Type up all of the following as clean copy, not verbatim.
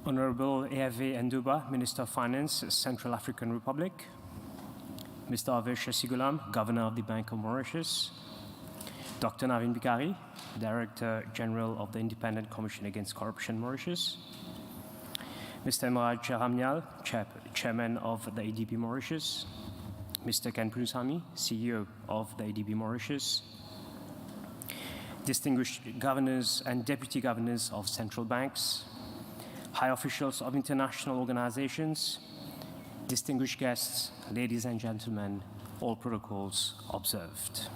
Honorable 𝗂𝗵𝗹𝗶𝗀𝗀, Minister of Finance, Central African Republic, Mr. 𝗂𝗵𝗶𝗀𝗀𝗀𝗀, Governor of the Bank of Mauritius, Dr. 𝗂𝗵𝗵𝗃𝗃, Director General of the Independent Commission Against Corruption, Mauritius, Mr. 𝗗𝗵𝗹𝗃𝗀𝗀𝗀𝗀, Chairman of the 𝗂𝗐𝐵 Mauritius, Mr. 𝗕𝗿𝗵𝗵𝗀𝗀𝗀𝗀𝗀, CEO of the 𝗂𝗐𝐵 Mauritius, distinguished governors and deputy governors of central banks, high officials of international organizations, distinguished guests, ladies and gentlemen, all protocols observed.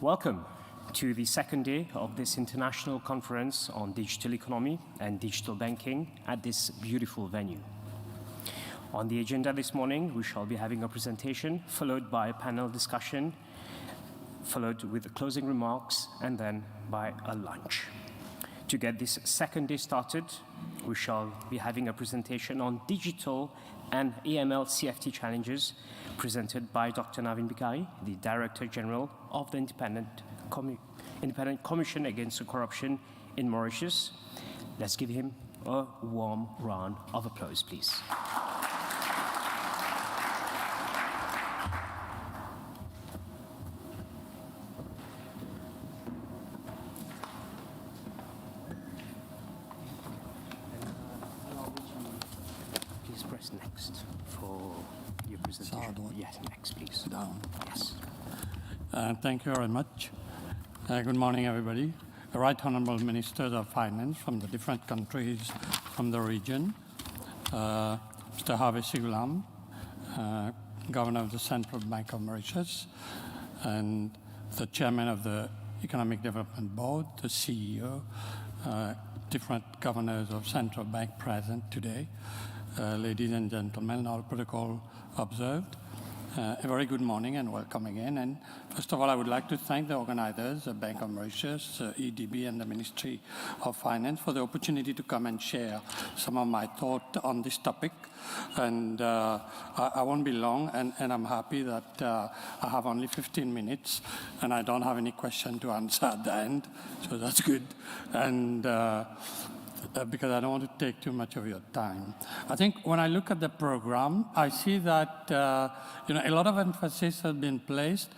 Welcome to the second day of this international conference on digital economy and digital banking at this beautiful venue. On the agenda this morning, we shall be having a presentation followed by a panel discussion, followed with closing remarks, and then by a lunch. To get this second day started, we shall be having a presentation on digital and AML-CFT challenges presented by Dr. 𝗂𝗵𝗵𝗃𝗃, the Director General of the Independent Commission Against Corruption in Mauritius. Let's give him a warm round of applause, please. Next for your presentation. Yes, next, please. Down. Yes. Thank you very much. Good morning, everybody. Right Honorable Ministers of Finance from the different countries from the region. Mr. 𝗕𝗿𝗶𝗃𝗀𝗀𝗀𝗀𝗀, Governor of the Central Bank of Mauritius, and the Chairman of the Economic Development Board, the CEO, different governors of central bank present today. Ladies and gentlemen, all protocol observed. A very good morning and welcome again. And first of all, I would like to thank the organizers, the Bank of Mauritius, EDB, and the Ministry of Finance for the opportunity to come and share some of my thought on this topic. And I won't be long, and I'm happy that I have only 15 minutes, and I don't have any question to answer at the end, so that's good. And because I don't want to take too much of your time. I think when I look at the program, I see that a lot of emphasis has been placed.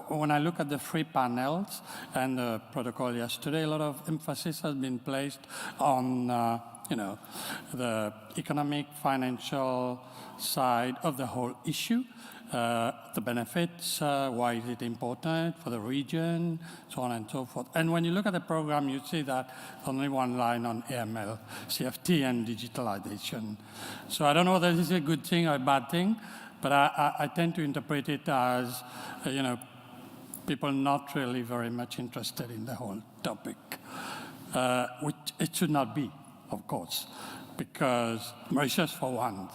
When I look at the three panels and the protocol yesterday, a lot of emphasis has been placed on the economic, financial side of the whole issue. The benefits, why is it important for the region, so on and so forth. And when you look at the program, you see that only one line on AML, CFT, and digitalization. So I don't know whether this is a good thing or a bad thing, but I tend to interpret it as, people not really very much interested in the whole topic, which it should not be, of course, because Mauritius, for one,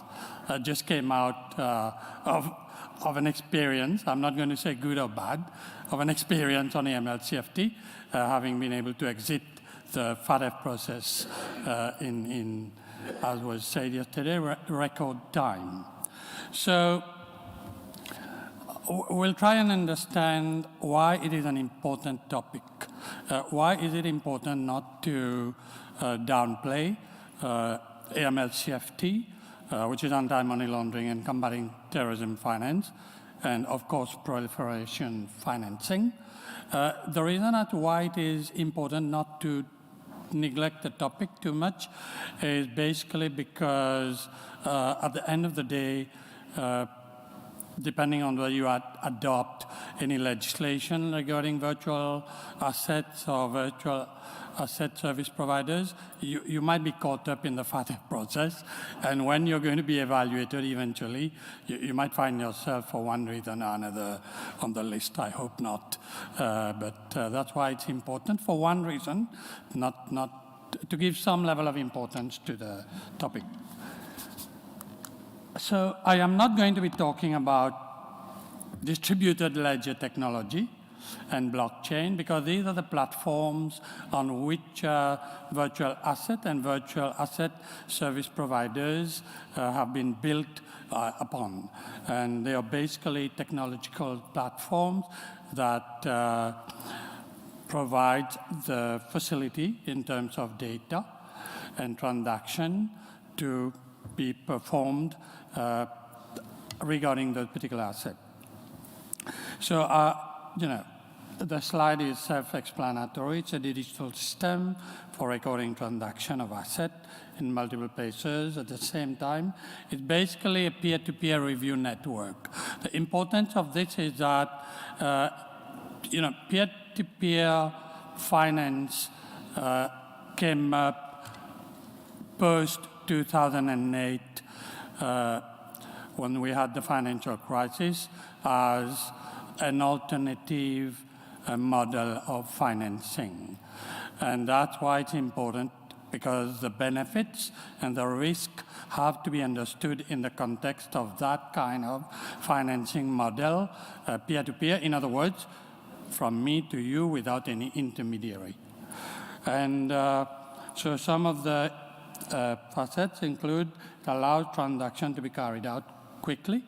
just came out of an experience, I'm not going to say good or bad, of an experience on AML-CFT, having been able to exit the FATF process in, as was said yesterday, record time. So we'll try and understand why it is an important topic. Why is it important not to downplay AML-CFT, which is anti-money laundering and combating terrorism finance, and of course proliferation financing. The reason as to why it is important not to neglect the topic too much is basically because at the end of the day, depending on whether you adopt any legislation regarding virtual assets or virtual asset service providers, you might be caught up in the FATF process. And when you're going to be evaluated eventually, you might find yourself for one reason or another on the list. I hope not. But that's why it's important for one reason, not to give some level of importance to the topic. So I am not going to be talking about distributed ledger technology and blockchain, because these are the platforms on which virtual asset and virtual asset service providers have been built upon. And they are basically technological platforms that provide the facility in terms of data and transaction to be performed regarding the particular asset. So, the slide is self-explanatory. It's a digital system for recording transaction of asset in multiple places at the same time. It's basically a peer-to-peer review network. The importance of this is that, peer-to-peer finance came up post-2008 when we had the financial crisis as an alternative model of financing. And that's why it's important, because the benefits and the risk have to be understood in the context of that kind of financing model, peer-to-peer. In other words, from me to you without any intermediary. And so some of the facets include it allows transaction to be carried out quickly.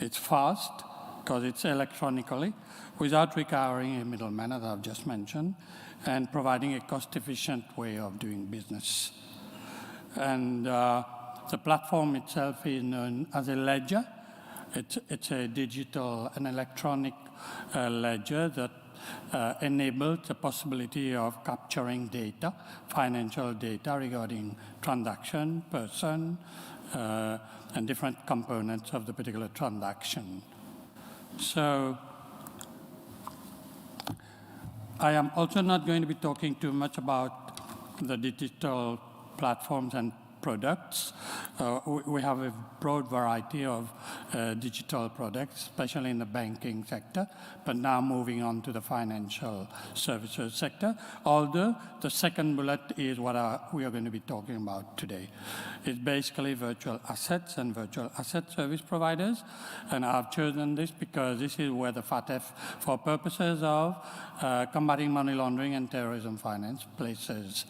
It's fast, because it's electronically, without requiring a middleman, as I've just mentioned, and providing a cost-efficient way of doing business. And the platform itself is known as a ledger. It's a digital and electronic ledger that enables the possibility of capturing data, financial data regarding transaction, person, and different components of the particular transaction. So I am also not going to be talking too much about the digital platforms and products. We have a broad variety of digital products, especially in the banking sector, but now moving on to the financial services sector, although the second bullet is what we are going to be talking about today. It's basically virtual assets and virtual asset service providers, and I've chosen this because this is where the FATF, for purposes of combating money laundering and terrorism finance, places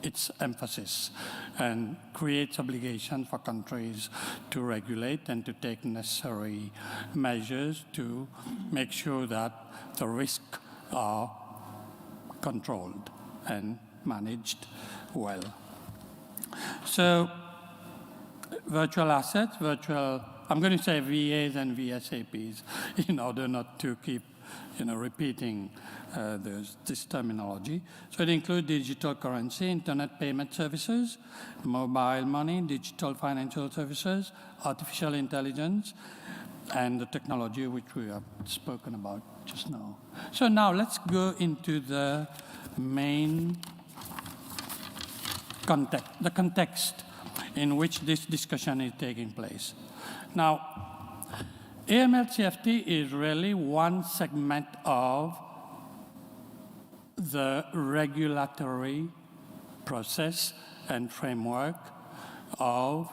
its emphasis and creates obligations for countries to regulate and to take necessary measures to make sure that the risks are controlled and managed well. So virtual assets, I'm going to say VAs and VSAPs in order not to keep repeating this terminology. So it includes digital currency, internet payment services, mobile money, digital financial services, artificial intelligence, and the technology which we have spoken about just now. So now let's go into the main context, the context in which this discussion is taking place. Now, AML-CFT is really one segment of the regulatory process and framework of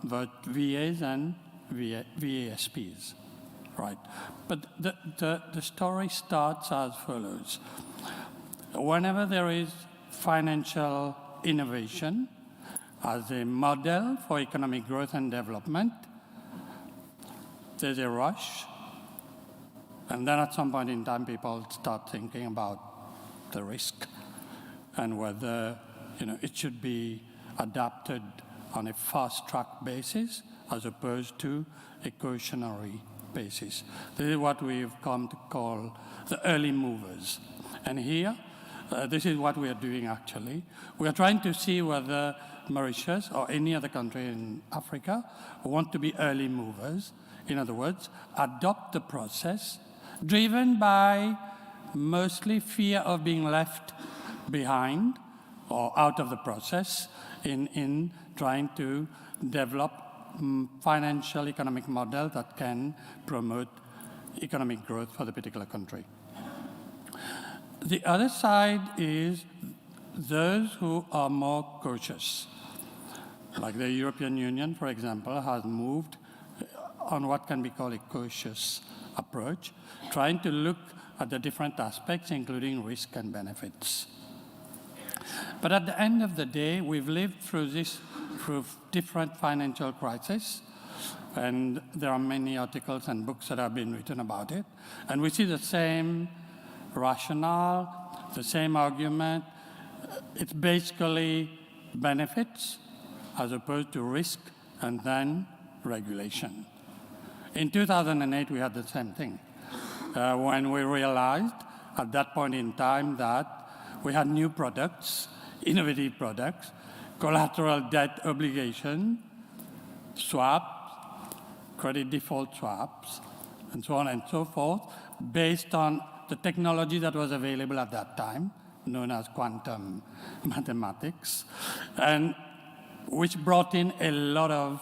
VAs and VASPs, right? But the story starts as follows. Whenever there is financial innovation as a model for economic growth and development, there's a rush, and then at some point in time, people start thinking about the risk and whether it should be adapted on a fast-track basis as opposed to a cautionary basis. This is what we've come to call the early movers. And here, this is what we are doing actually. We are trying to see whether Mauritius or any other country in Africa want to be early movers. In other words, adopt the process driven by mostly fear of being left behind or out of the process in trying to develop financial economic model that can promote economic growth for the particular country. The other side is those who are more cautious. Like the European Union, for example, has moved on what can be called a cautious approach, trying to look at the different aspects, including risk and benefits. But at the end of the day, we've lived through different financial crises, and there are many articles and books that have been written about it, and we see the same rationale, the same argument. It's basically benefits as opposed to risk and then regulation. In 2008, we had the same thing when we realized at that point in time that we had new products, innovative products, collateral debt obligation, swaps, credit default swaps, and so on and so forth, based on the technology that was available at that time, known as quantum mathematics, and which brought in a lot of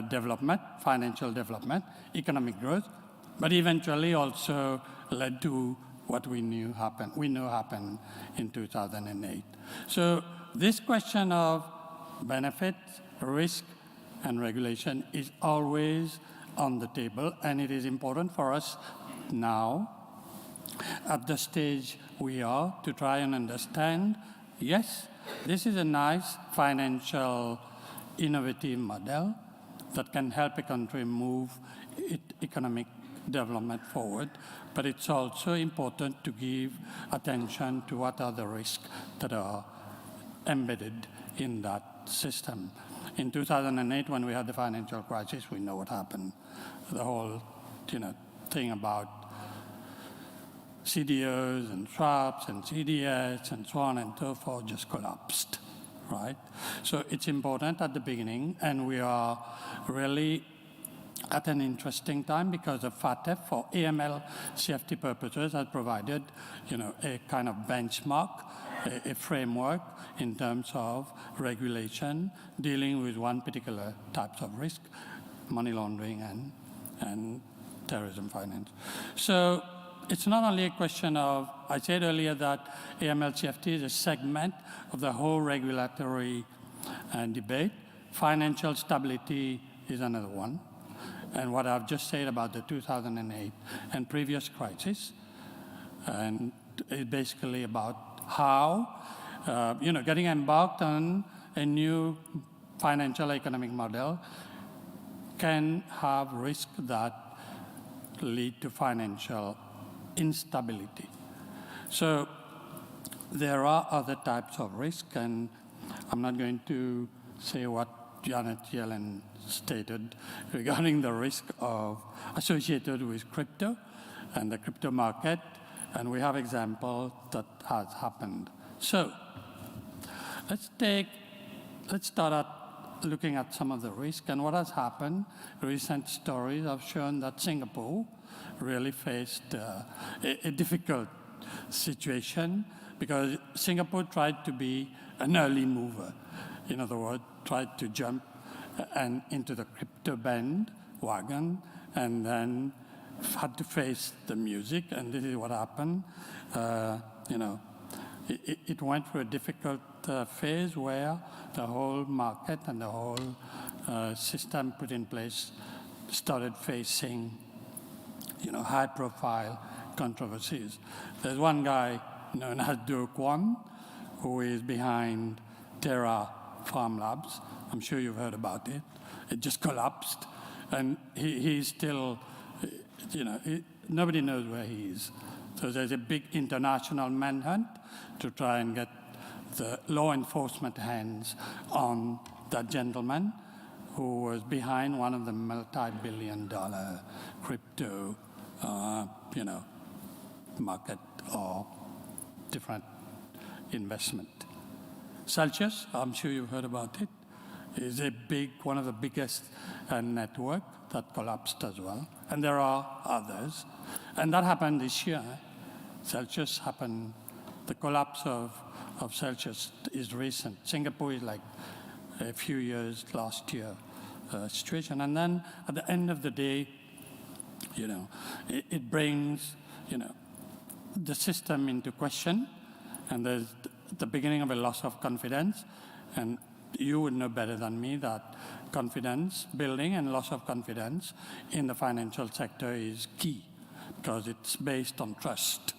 development, financial development, economic growth, but eventually also led to what we know happened in 2008. So this question of benefits, risk, and regulation is always on the table, and it is important for us now, at the stage we are, to try and understand, yes, this is a nice financial innovative model that can help a country move its economic development forward, but it's also important to give attention to what are the risks that are embedded in that system. In 2008, when we had the financial crisis, we know what happened. The whole thing about CDOs and swaps and CDS and so on and so forth just collapsed, right? So it's important at the beginning, and we are really at an interesting time because the FATF, for AML CFT purposes, has provided a kind of benchmark, a framework in terms of regulation dealing with one particular types of risk, money laundering and terrorism finance. So it's not only a question of, I said earlier that AML CFT is a segment of the whole regulatory debate. Financial stability is another one. And what I've just said about the 2008 and previous crisis, and it's basically about how, getting embarked on a new financial economic model can have risks that lead to financial instability. So there are other types of risk, and I'm not going to say what Janet Yellen stated regarding the risk associated with crypto and the crypto market, and we have examples that has happened. So let's start at looking at some of the risk and what has happened. Recent stories have shown that Singapore really faced a difficult situation because Singapore tried to be an early mover. In other words, tried to jump into the crypto bandwagon and then had to face the music, and this is what happened. It went through a difficult phase where the whole market and the whole system put in place started facing high-profile controversies. There's one guy known as 𝗵𝗵𝗹𝗶𝗀, who is behind Terra Farm Labs. I'm sure you've heard about it. It just collapsed, and he's still, nobody knows where he is. So there's a big international manhunt to try and get the law enforcement hands on that gentleman who was behind one of the multi-billion-dollar crypto, market or different investment. Celsius, I'm sure you've heard about it, is one of the biggest network that collapsed as well. And there are others. And that happened this year. Celsius happened, the collapse of Celsius is recent. Singapore is like a few years last year situation. And then at the end of the day, it brings, the system into question. And there's the beginning of a loss of confidence. And you would know better than me that confidence building and loss of confidence in the financial sector is key because it's based on trust.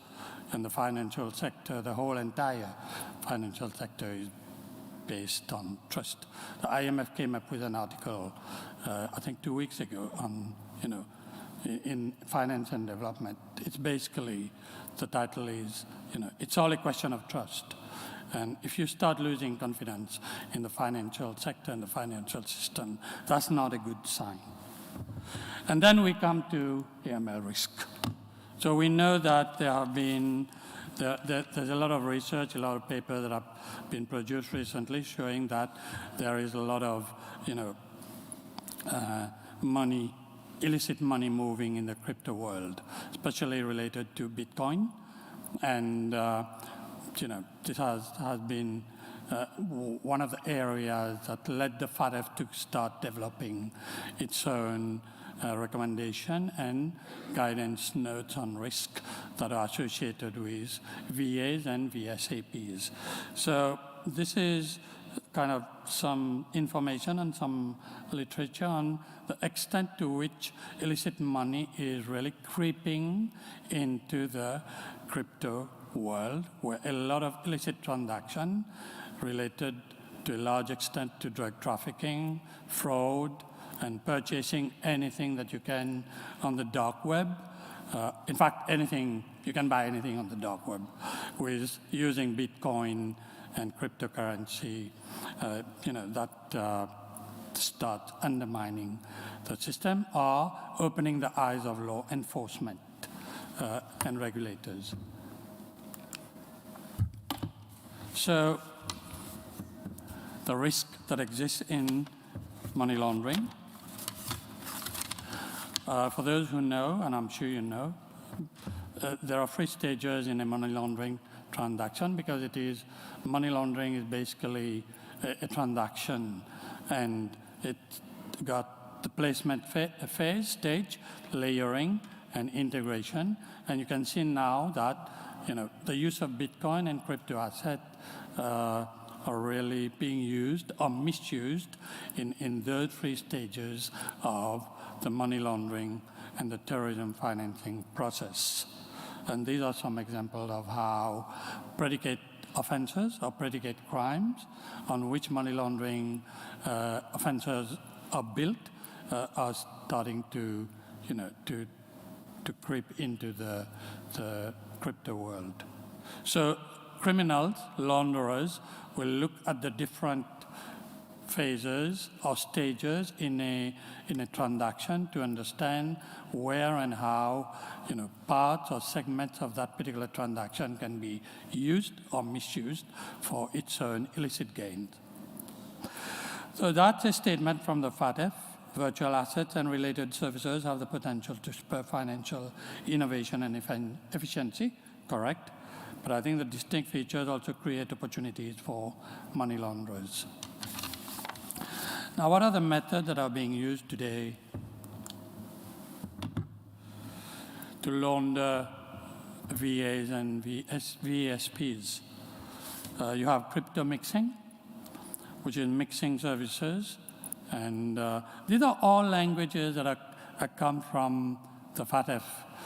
And the financial sector, the whole entire financial sector is based on trust. The IMF came up with an article, I think 2 weeks ago on, in finance and development. It's basically, the title is, it's all a question of trust. And if you start losing confidence in the financial sector and the financial system, that's not a good sign. And then we come to AML risk. So we know that there have been, there's a lot of research, a lot of papers that have been produced recently showing that there is a lot of, money, illicit money moving in the crypto world, especially related to Bitcoin. And this has been one of the areas that led the 𝗵𝗶 to start developing its own recommendation and guidance notes on risk that are associated with VAs and VSAPs. So this is kind of some information and some literature on the extent to which illicit money is really creeping into the crypto world, where a lot of illicit transactions related to a large extent to drug trafficking, fraud, and purchasing anything that you can on the dark web. In fact, anything, you can buy anything on the dark web with using Bitcoin and cryptocurrency, that start undermining the system or opening the eyes of law enforcement and regulators. So the risk that exists in money laundering, for those who know, and I'm sure you know, there are 3 stages in a money laundering transaction, because money laundering is basically a transaction, and it got the placement phase, stage, layering, and integration. And you can see now that the use of Bitcoin and crypto assets are really being used or misused in those 3 stages of the money laundering and the terrorism financing process. And these are some examples of how predicate offenses or predicate crimes on which money laundering offenses are built are starting to creep into the crypto world. So criminals, launderers, will look at the different phases or stages in a transaction to understand where and how parts or segments of that particular transaction can be used or misused for its own illicit gains. So that's a statement from the 𝗵𝗶. Virtual assets and related services have the potential to spur financial innovation and efficiency, correct? But I think the distinct features also create opportunities for money launderers. Now, what are the methods that are being used today to launder VAs and VSPs? You have crypto mixing, which is mixing services. And these are all languages that come from the 𝗵𝗶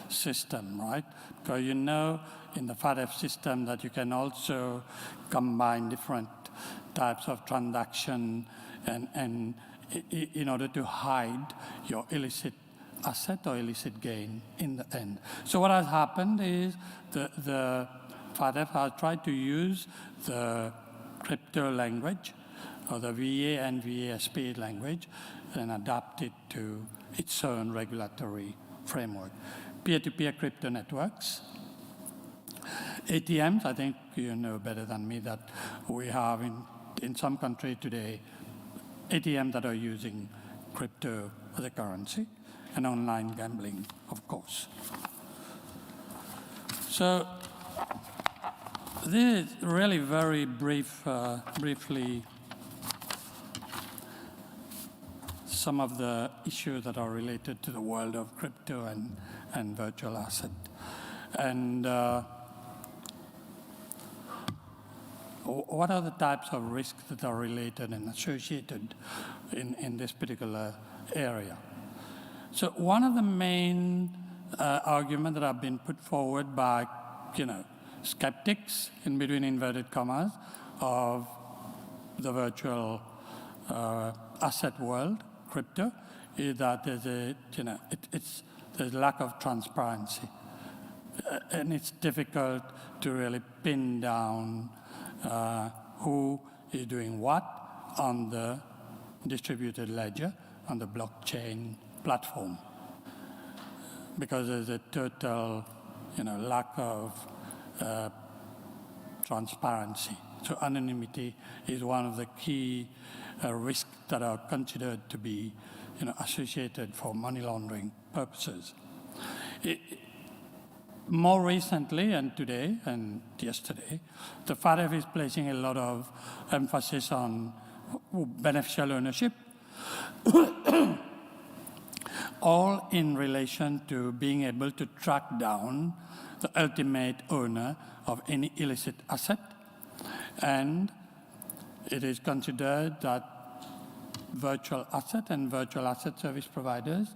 system, right? Because in the 𝗵𝗶 system that you can also combine different types of transaction and in order to hide your illicit asset or illicit gain in the end. So what has happened is the 𝗵𝗶 has tried to use the crypto language or the VA and VASP language and adapt it to its own regulatory framework. Peer-to-peer crypto networks. ATMs, I think you know better than me that we have in some countries today ATMs that are using crypto as a currency, and online gambling, of course. So this is really very briefly some of the issues that are related to the world of crypto and virtual asset. And what are the types of risks that are related and associated in this particular area? So one of the main arguments that have been put forward by skeptics, in between inverted commas, of the virtual asset world, crypto, is that there's lack of transparency, and it's difficult to really pin down who is doing what on the distributed ledger, on the blockchain platform. Because there's a total lack of transparency. So anonymity is one of the key risks that are considered to be associated for money laundering purposes. More recently, and today and yesterday, the 𝗵𝗴𝗶 is placing a lot of emphasis on beneficial ownership, all in relation to being able to track down the ultimate owner of any illicit asset. And it is considered that virtual asset and virtual asset service providers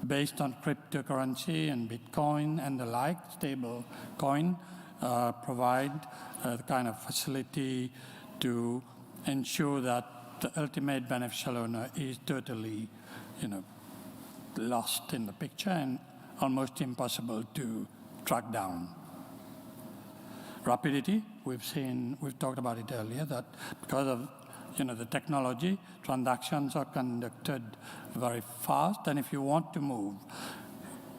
based on cryptocurrency and Bitcoin and the like, stable coin, provide the kind of facility to ensure that the ultimate beneficial owner is totally, lost in the picture and almost impossible to track down. Rapidity, we've talked about it earlier, that because of the technology, transactions are conducted very fast, and if you want to move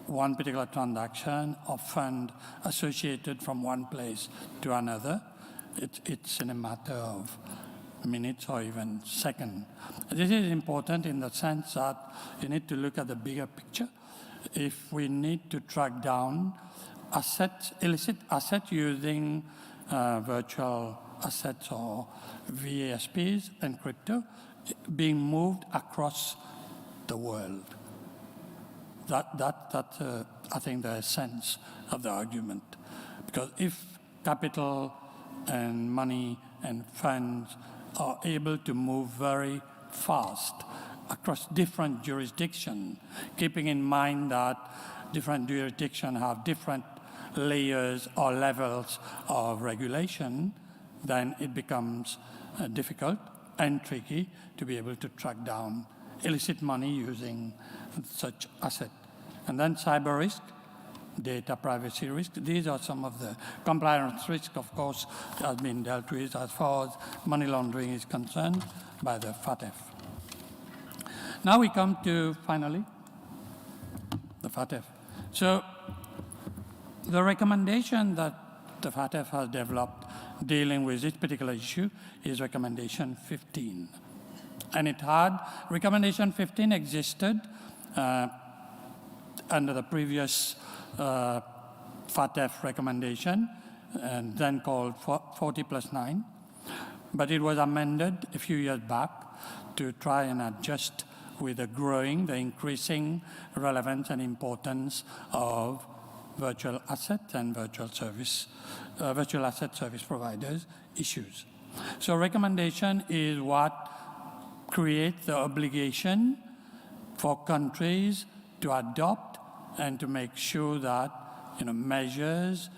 one particular transaction or fund associated from one place to another, it's in a matter of minutes or even seconds. This is important in the sense that you need to look at the bigger picture. If we need to track down assets, illicit assets using virtual assets or VASPs and crypto being moved across the world. That's I think, the essence of the argument. Because if capital and money and funds are able to move very fast across different jurisdictions, keeping in mind that different jurisdictions have different layers or levels of regulation, then it becomes difficult and tricky to be able to track down illicit money using such asset. And then cyber risk, data privacy risk. These are some of the compliance risks, of course, that has been dealt with as far as money laundering is concerned by the 𝗵𝗴𝗶. Now we come to, finally, the 𝗵𝗴𝗶. So the recommendation that the 𝗵𝗴𝗶 has developed dealing with this particular issue is recommendation 15. And recommendation 15 existed under the previous 𝗵𝗴𝗶 recommendation, and then called 40+9. But it was amended a few years back to try and adjust with the increasing relevance and importance of virtual asset and virtual asset service providers issues. So recommendation is what creates the obligation for countries to adopt and to make sure that measures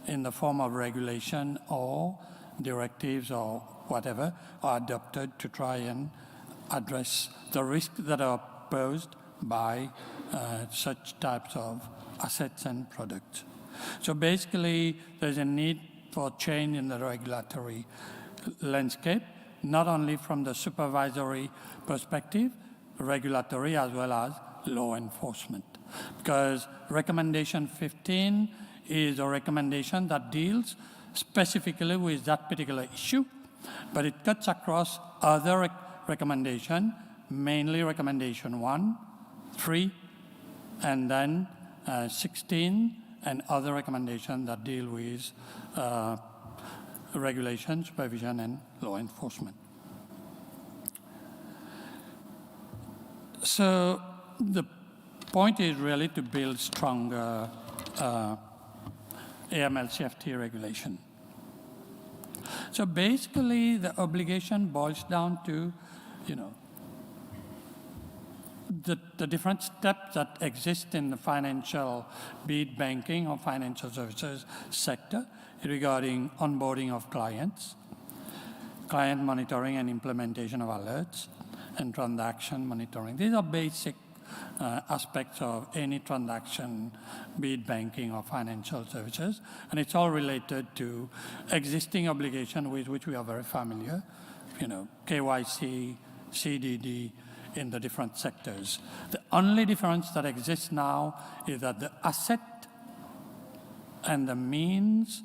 in the form of regulation or directives or whatever are adopted to try and address the risks that are posed by such types of assets and products. So basically, there's a need for change in the regulatory landscape, not only from the supervisory perspective, regulatory as well as law enforcement. Because recommendation 15 is a recommendation that deals specifically with that particular issue, but it cuts across other recommendations, mainly recommendation 1, 3, and then 16, and other recommendations that deal with regulation, supervision, and law enforcement. So the point is really to build stronger AML/CFT regulation. So basically, the obligation boils down to, the different steps that exist in the financial, be it banking or financial services sector, regarding onboarding of clients, client monitoring and implementation of alerts, and transaction monitoring. These are basic aspects of any transaction, be it banking or financial services. And it's all related to existing obligation with which we are very familiar, KYC, CDD in the different sectors. The only difference that exists now is that the asset and the means